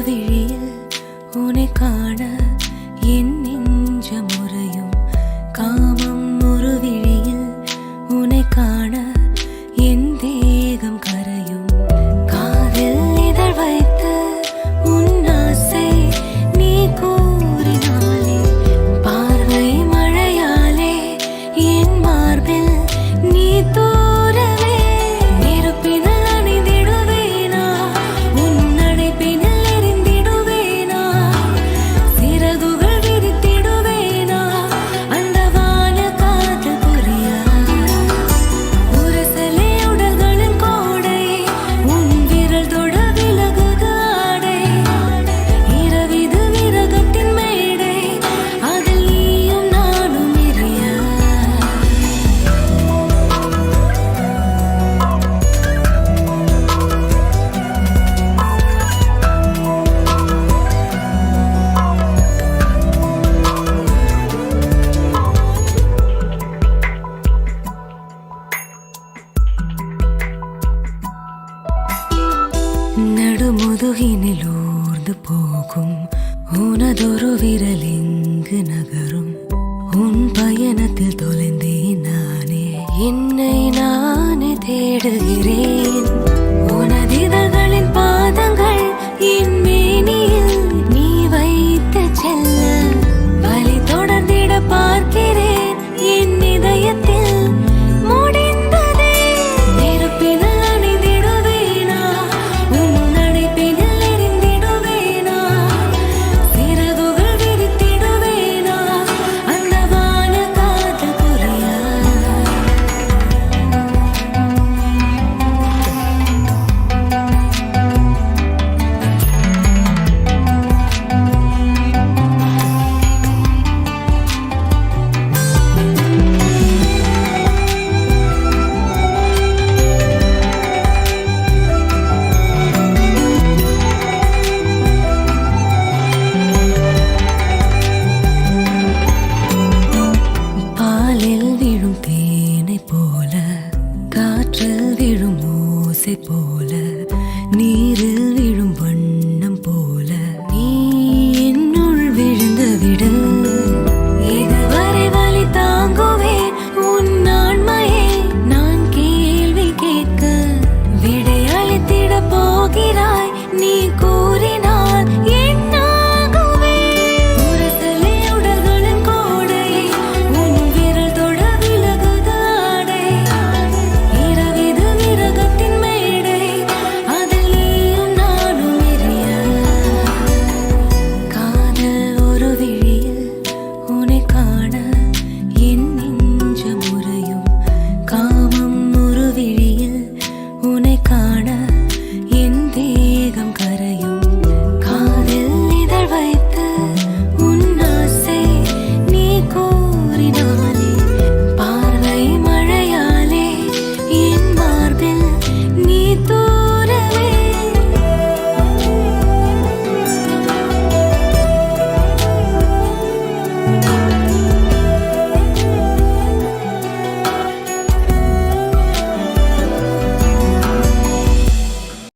விழியில் உன்னை காண என் நெஞ்ச முறையும் காமம் ஒரு விழியில் உன்னை காண என் தேகம் கரையும் காதில் இதழ் வைத்து உன் ஆசை நீ கூறினாலே பார்வை மழையாலே என் மார்பில் நீ தூரவே நெருப்பினில் அணிந்திடுவேனா உன் அணைப்பினில் எரிந்திடுவேனா சிறகுகள் விரித்திடுவேனா அந்த வான காற்று புரியா உரசலே உடல்களின் கோடை உன் விரல் தொட விலகுது ஆடை இரவிது விரகத்தின் மேடை அதில் நீயும் நானும் எரியா நடுமுதுகினில் ஊர்ந்து போகும் உனதொரு விரல் எங்கு நகரும் உன் பயணத்தில் தொலைந்தேன் நானே என்னை நானே தேடுகிறேன் உனதிதழ்களின் பாதங்கள் என் மேனியில் நீ வைத்து செல்ல வலி தொடர்ந்திட பார்க்கிறேன் என் இதயத்தில் முடிந்ததே நெருப்பினில் அணிந்திடுவேனா உன் அணைப்பினில் எரிந்திடுவேனா சிறகுகள் விரித்திடுவேனா அந்த வான காற்று புரியா பாலில்